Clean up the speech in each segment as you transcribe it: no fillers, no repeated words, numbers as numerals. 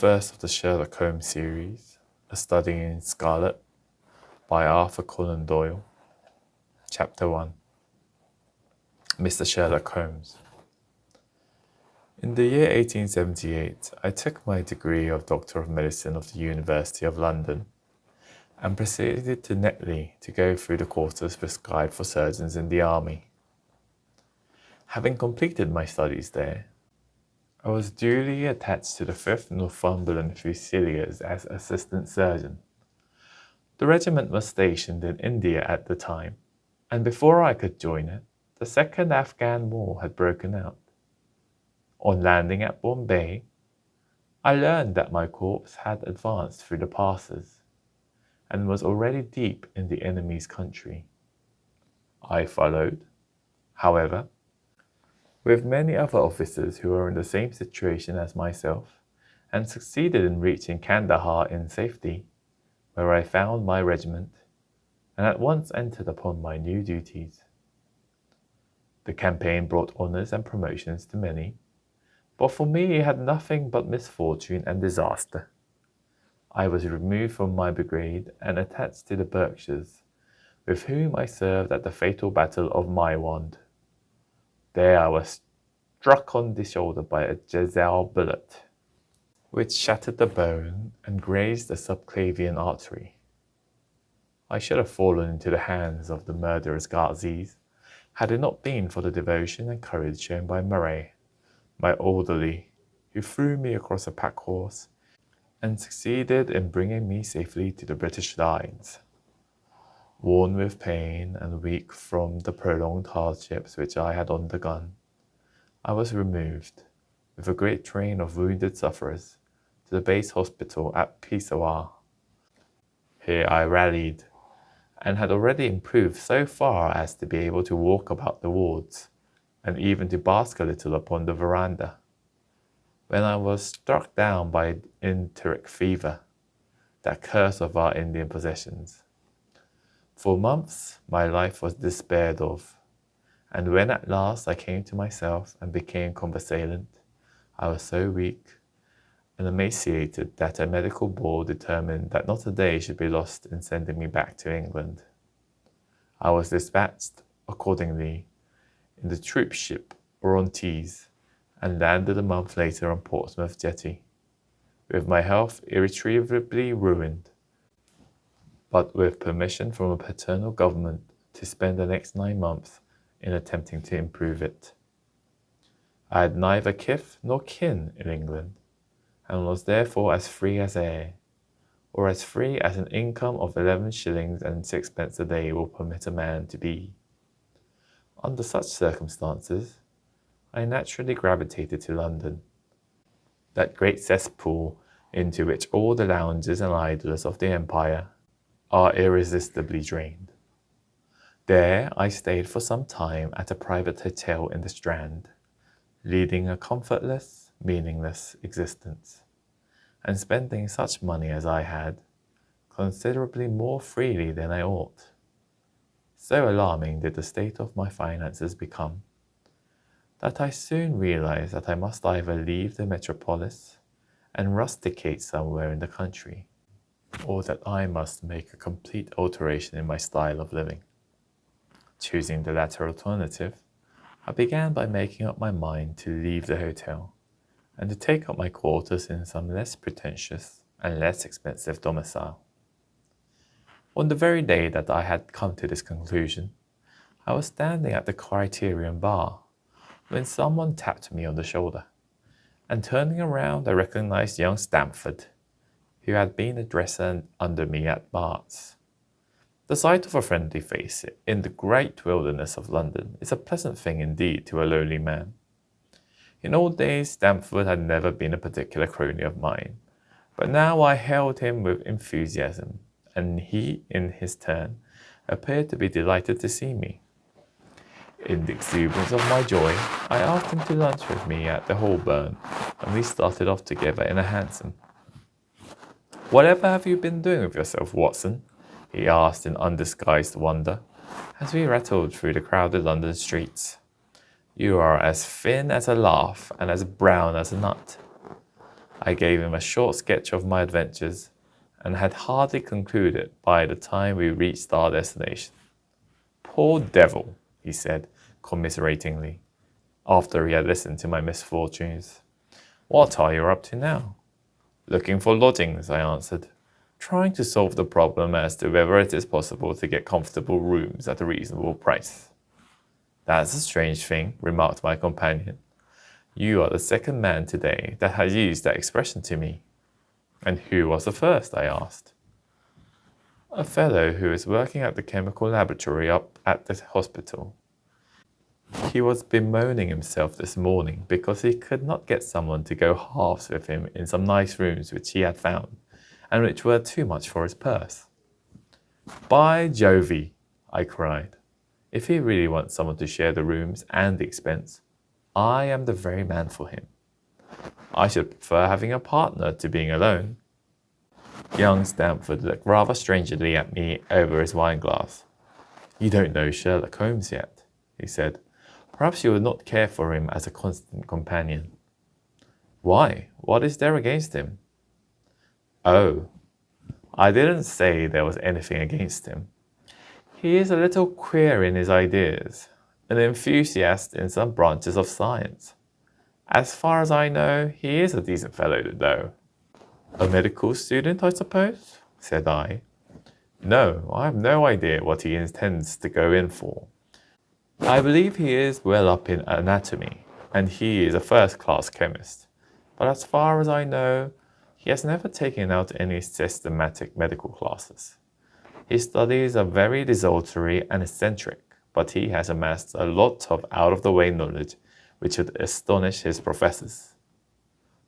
first of the Sherlock Holmes series, A Study in Scarlet, by Arthur Conan Doyle. Chapter 1. Mr. Sherlock Holmes. In the year 1878, I took my degree of Doctor of Medicine of the University of London and proceeded to Netley to go through the courses prescribed for surgeons in the army. Having completed my studies there, I was duly attached to the 5th Northumberland Fusiliers as assistant surgeon. The regiment was stationed in India at the time, and before I could join it, the Second Afghan War had broken out. On landing at Bombay, I learned that my corps had advanced through the passes and was already deep in the enemy's country. I followed, however, with many other officers who were in the same situation as myself, and succeeded in reaching Kandahar in safety, where I found my regiment, and at once entered upon my new duties. The campaign brought honours and promotions to many, but for me it had nothing but misfortune and disaster. I was removed from my brigade and attached to the Berkshires, with whom I served at the fatal battle of Maiwand. There I was struck on the shoulder by a Jezal bullet, which shattered the bone and grazed the subclavian artery. I should have fallen into the hands of the murderous Ghazis, had it not been for the devotion and courage shown by Murray, my orderly, who threw me across a pack horse and succeeded in bringing me safely to the British lines. Worn with pain and weak from the prolonged hardships which I had undergone, I was removed, with a great train of wounded sufferers, to the base hospital at Peshawar. Here I rallied, and had already improved so far as to be able to walk about the wards, and even to bask a little upon the veranda, when I was struck down by enteric fever, that curse of our Indian possessions. For months my life was despaired of, and when at last I came to myself and became convalescent, I was so weak and emaciated that a medical board determined that not a day should be lost in sending me back to England. I was dispatched, accordingly, in the troop ship Orontes, and landed a month later on Portsmouth jetty, with my health irretrievably ruined, but with permission from a paternal government to spend the next 9 months in attempting to improve it. I had neither kith nor kin in England, and was therefore as free as air, or as free as an income of 11 shillings and 6pence a day will permit a man to be. Under such circumstances, I naturally gravitated to London, that great cesspool into which all the loungers and idlers of the empire are irresistibly drained. There I stayed for some time at a private hotel in the Strand, leading a comfortless, meaningless existence, and spending such money as I had, considerably more freely than I ought. So alarming did the state of my finances become, that I soon realized that I must either leave the metropolis and rusticate somewhere in the country, or that I must make a complete alteration in my style of living. Choosing the latter alternative, I began by making up my mind to leave the hotel, and to take up my quarters in some less pretentious and less expensive domicile. On the very day that I had come to this conclusion, I was standing at the Criterion bar, when someone tapped me on the shoulder, and turning around I recognized young Stamford, who had been a dresser under me at Bart's. The sight of a friendly face in the great wilderness of London is a pleasant thing indeed to a lonely man. In old days Stamford had never been a particular crony of mine, but now I hailed him with enthusiasm, and he, in his turn, appeared to be delighted to see me. In the exuberance of my joy, I asked him to lunch with me at the Holborn, and we started off together in a hansom. "Whatever have you been doing with yourself, Watson?" he asked in undisguised wonder, as we rattled through the crowded London streets. "You are as thin as a lath and as brown as a nut." I gave him a short sketch of my adventures and had hardly concluded by the time we reached our destination. "Poor devil," he said commiseratingly, after he had listened to my misfortunes. "What are you up to now?" "Looking for lodgings," I answered, trying to solve the problem as to whether it is possible to get comfortable rooms at a reasonable price. "That's a strange thing," remarked my companion. "You are the second man today that has used that expression to me." "And who was the first?" I asked. "A fellow who is working at the chemical laboratory up at the hospital. He was bemoaning himself this morning because he could not get someone to go halves with him in some nice rooms which he had found, and which were too much for his purse." "By Jove," I cried. "If he really wants someone to share the rooms and the expense, I am the very man for him. I should prefer having a partner to being alone." Young Stamford looked rather strangely at me over his wineglass. "You don't know Sherlock Holmes yet," he said. "Perhaps you would not care for him as a constant companion." "Why? What is there against him?" "Oh, I didn't say there was anything against him. He is a little queer in his ideas, an enthusiast in some branches of science. As far as I know, he is a decent fellow, though." "A medical student, I suppose?" said I. "No, I have no idea what he intends to go in for. I believe he is well up in anatomy, and he is a first-class chemist. But as far as I know, he has never taken out any systematic medical classes. His studies are very desultory and eccentric, but he has amassed a lot of out-of-the-way knowledge which would astonish his professors."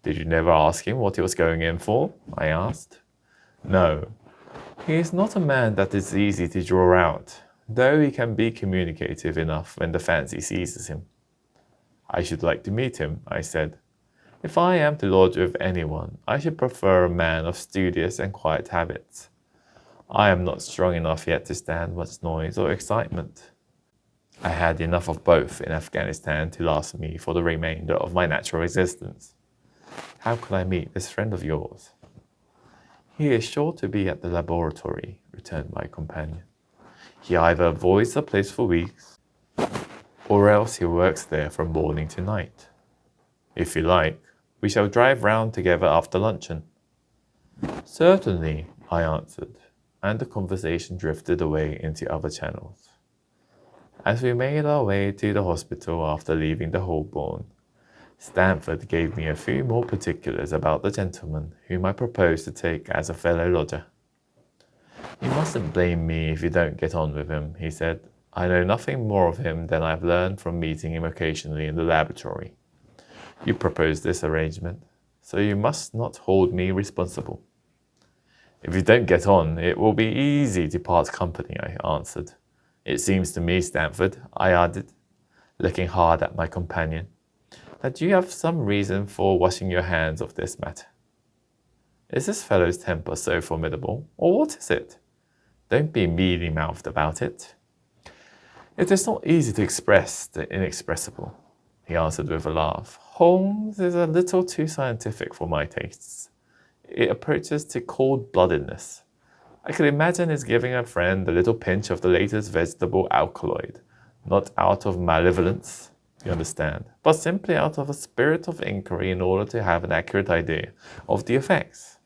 "Did you never ask him what he was going in for?" I asked. "No. He is not a man that is easy to draw out, though he can be communicative enough when the fancy seizes him." "I should like to meet him," I said. "If I am to lodge with anyone, I should prefer a man of studious and quiet habits. I am not strong enough yet to stand much noise or excitement. I had enough of both in Afghanistan to last me for the remainder of my natural existence. How could I meet this friend of yours?" "He is sure to be at the laboratory," returned my companion. "He either avoids the place for weeks, or else he works there from morning to night. If you like, we shall drive round together after luncheon." "Certainly," I answered, and the conversation drifted away into other channels. As we made our way to the hospital after leaving the Holborn, Stamford gave me a few more particulars about the gentleman whom I proposed to take as a fellow lodger. "You mustn't blame me if you don't get on with him," he said. "I know nothing more of him than I've learned from meeting him occasionally in the laboratory. You proposed this arrangement, so you must not hold me responsible." "If you don't get on, it will be easy to part company," I answered. "It seems to me, Stamford," I added, looking hard at my companion, "that you have some reason for washing your hands of this matter. Is this fellow's temper so formidable, or what is it? Don't be mealy-mouthed about it." "It is not easy to express the inexpressible," he answered with a laugh. "Holmes is a little too scientific for my tastes. It approaches to cold-bloodedness. I could imagine his giving a friend a little pinch of the latest vegetable alkaloid, not out of malevolence, you understand, but simply out of a spirit of inquiry in order to have an accurate idea of the effects.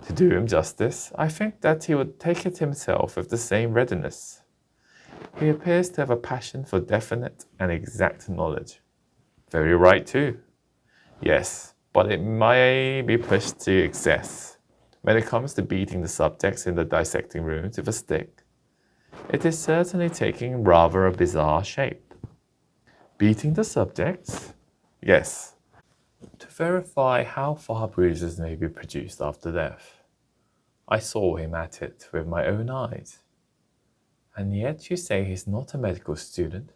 To do him justice, I think that he would take it himself with the same readiness. He appears to have a passion for definite and exact knowledge." "Very right, too." "Yes, but it may be pushed to excess. When it comes to beating the subjects in the dissecting rooms with a stick, it is certainly taking rather a bizarre shape." "Beating the subjects?" "Yes, to verify how far bruises may be produced after death. I saw him at it with my own eyes." "And yet you say he's not a medical student?"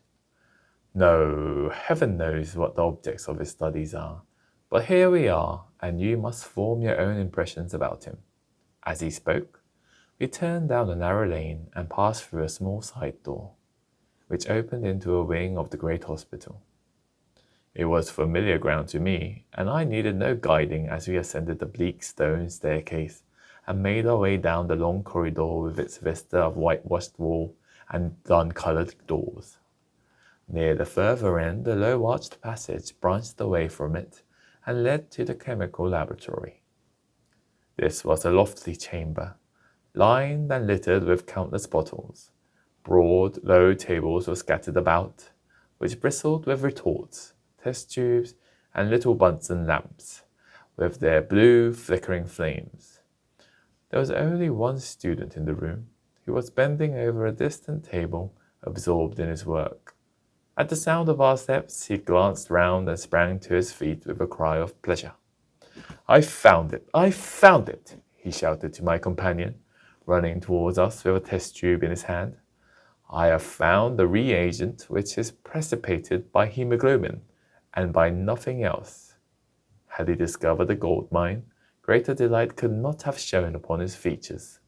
"No, heaven knows what the objects of his studies are. But here we are, and you must form your own impressions about him." As he spoke, we turned down a narrow lane and passed through a small side door, which opened into a wing of the great hospital. It was familiar ground to me, and I needed no guiding as we ascended the bleak stone staircase and made our way down the long corridor with its vista of whitewashed wall and dun-coloured doors. Near the further end, the low-arched passage branched away from it and led to the chemical laboratory. This was a lofty chamber, lined and littered with countless bottles. Broad, low tables were scattered about, which bristled with retorts, test tubes, and little Bunsen lamps, with their blue, flickering flames. There was only one student in the room, who was bending over a distant table, absorbed in his work. At the sound of our steps, he glanced round and sprang to his feet with a cry of pleasure. "I found it! I found it!" he shouted to my companion, running towards us with a test tube in his hand. "I have found the reagent which is precipitated by hemoglobin, and by nothing else." Had he discovered the gold mine, greater delight could not have shown upon his features.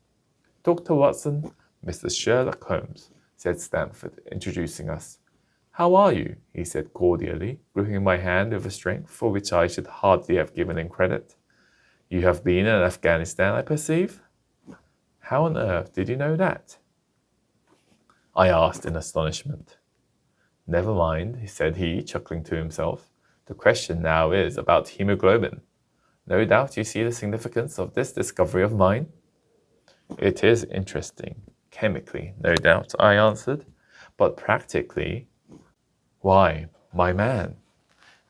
"Dr. Watson, Mr. Sherlock Holmes," said Stamford, introducing us. "How are you?" he said cordially, gripping my hand with a strength for which I should hardly have given him credit. "You have been in Afghanistan, I perceive?" "How on earth did you know that?" I asked in astonishment. "Never mind," said he, chuckling to himself. "The question now is about hemoglobin. No doubt you see the significance of this discovery of mine?" "It is interesting, chemically, no doubt," I answered. "But practically, why, my man,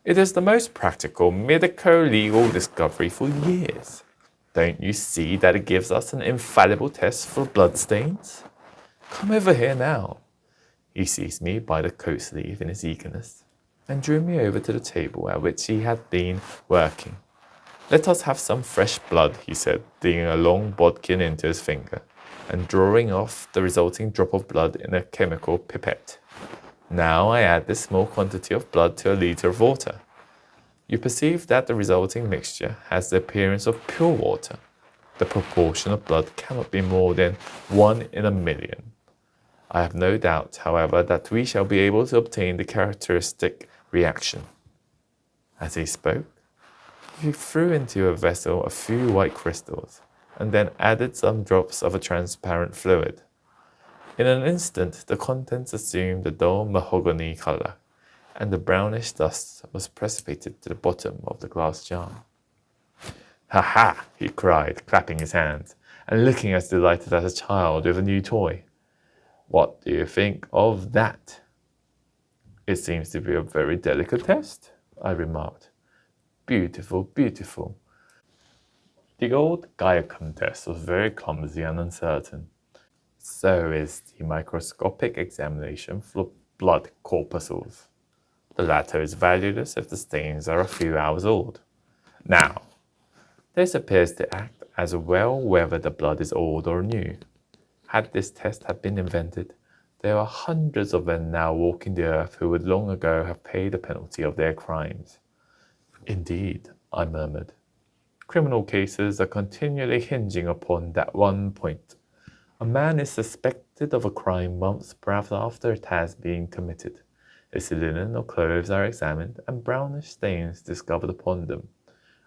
it is the most practical medico-legal discovery for years. Don't you see that it gives us an infallible test for bloodstains? Come over here now." He seized me by the coat sleeve in his eagerness and drew me over to the table at which he had been working. "Let us have some fresh blood," he said, digging a long bodkin into his finger and drawing off the resulting drop of blood in a chemical pipette. "Now I add this small quantity of blood to a litre of water. You perceive that the resulting mixture has the appearance of pure water. The proportion of blood cannot be more than 1 in a million. I have no doubt, however, that we shall be able to obtain the characteristic reaction." As he spoke, he threw into a vessel a few white crystals, and then added some drops of a transparent fluid. In an instant, the contents assumed a dull mahogany colour, and the brownish dust was precipitated to the bottom of the glass jar. "Ha ha!" he cried, clapping his hands, and looking as delighted as a child with a new toy. "What do you think of that?" "It seems to be a very delicate test," I remarked. "Beautiful, beautiful." The old Gaiacum test was very clumsy and uncertain. So is the microscopic examination for blood corpuscles. The latter is valueless if the stains are a few hours old. Now, this appears to act as well whether the blood is old or new. Had this test have been invented, there are hundreds of men now walking the earth who would long ago have paid the penalty of their crimes. "Indeed," I murmured. "Criminal cases are continually hinging upon that one point. A man is suspected of a crime months, perhaps after it has been committed. His linen or clothes are examined, and brownish stains discovered upon them.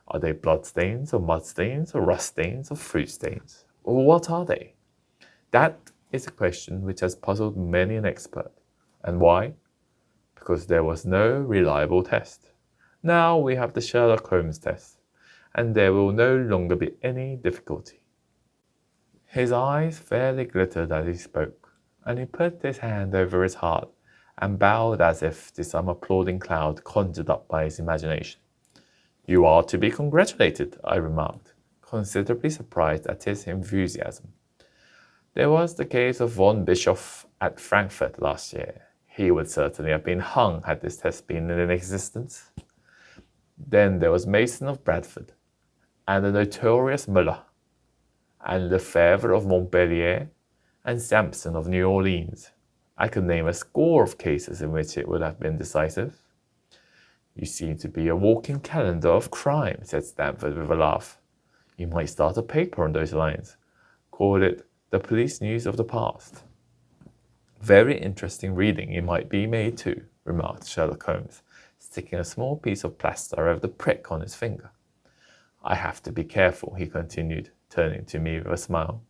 Are they blood stains, or mud stains, or rust stains, or fruit stains? Or what are they? That is a question which has puzzled many an expert. And why? Because there was no reliable test. Now we have the Sherlock Holmes test, and there will no longer be any difficulty." His eyes fairly glittered as he spoke, and he put his hand over his heart and bowed as if to some applauding cloud conjured up by his imagination. "You are to be congratulated," I remarked, considerably surprised at his enthusiasm. "There was the case of von Bischoff at Frankfurt last year. He would certainly have been hung had this test been in existence. Then there was Mason of Bradford, and the notorious Muller, and Lefebvre of Montpellier, and Sampson of New Orleans. I could name a score of cases in which it would have been decisive." "You seem to be a walking calendar of crime," said Stamford with a laugh. "You might start a paper on those lines. Call it The Police News of the Past." "Very interesting reading it might be made too," remarked Sherlock Holmes, sticking a small piece of plaster over the prick on his finger. I have to be careful, he continued, turning to me with a smile,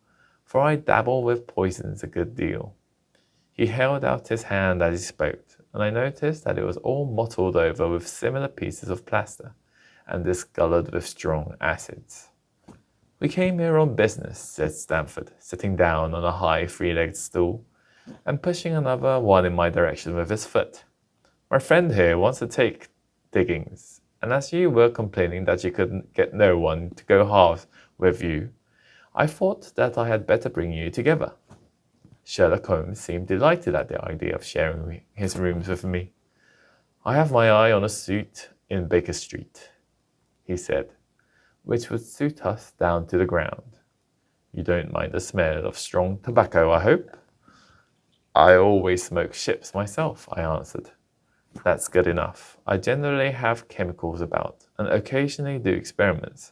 for I dabble with poisons a good deal. He held out his hand as he spoke, and I noticed that it was all mottled over with similar pieces of plaster, and discoloured with strong acids. We came here on business, said Stamford, sitting down on a high three-legged stool, and pushing another one in my direction with his foot. My friend here wants to take diggings, and as you were complaining that you couldn't get no one to go halves with you, I thought that I had better bring you together. Sherlock Holmes seemed delighted at the idea of sharing his rooms with me. I have my eye on a suite in Baker Street, he said, which would suit us down to the ground. You don't mind the smell of strong tobacco, I hope? I always smoke ships myself, I answered. That's good enough. I generally have chemicals about, and occasionally do experiments.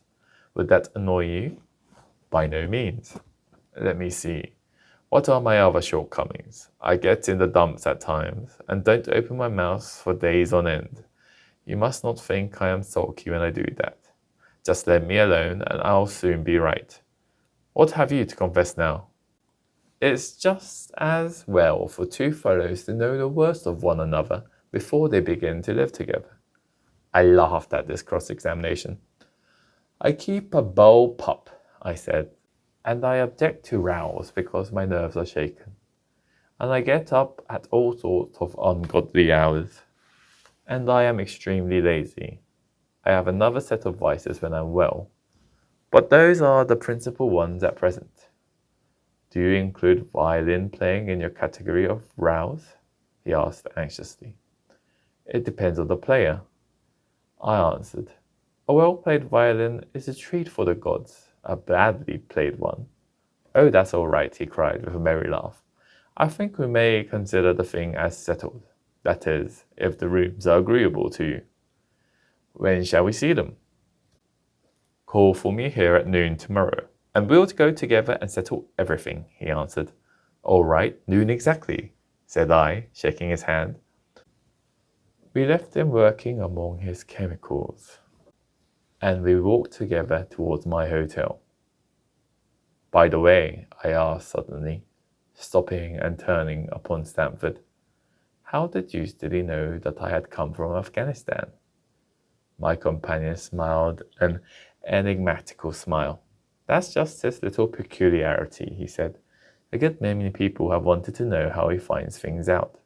Would that annoy you? By no means. Let me see. What are my other shortcomings? I get in the dumps at times, and don't open my mouth for days on end. You must not think I am sulky when I do that. Just let me alone, and I'll soon be right. What have you to confess now? It's just as well for two fellows to know the worst of one another before they begin to live together. I laughed at this cross-examination. I keep a beau pup, I said, and I object to rows because my nerves are shaken. And I get up at all sorts of ungodly hours. And I am extremely lazy. I have another set of vices when I'm well. But those are the principal ones at present. Do you include violin playing in your category of rows? He asked anxiously. It depends on the player, I answered. A well-played violin is a treat for the gods. A badly played one. Oh, that's all right, he cried with a merry laugh. I think we may consider the thing as settled. That is, if the rooms are agreeable to you. When shall we see them? Call for me here at noon tomorrow, and we'll go together and settle everything, he answered. All right, noon exactly, said I, shaking his hand. We left him working among his chemicals, and we walked together towards my hotel. By the way, I asked suddenly, stopping and turning upon Stamford, how the deuce did he know that I had come from Afghanistan? My companion smiled an enigmatical smile. That's just his little peculiarity, he said. A good many people have wanted to know how he finds things out.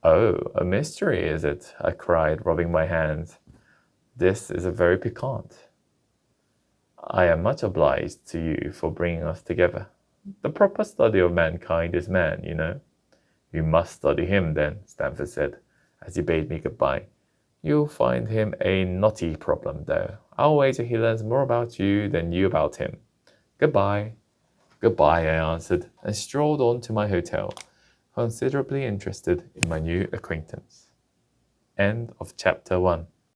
Oh, a mystery, is it? I cried, rubbing my hands. This is very piquant. I am much obliged to you for bringing us together. The proper study of mankind is man, you know. You must study him, then, Stamford said, as he bade me goodbye. You'll find him a knotty problem, though. I'll wager he learns more about you than you about him. Goodbye. Goodbye, I answered, and strolled on to my hotel, considerably interested in my new acquaintance. End of chapter 1.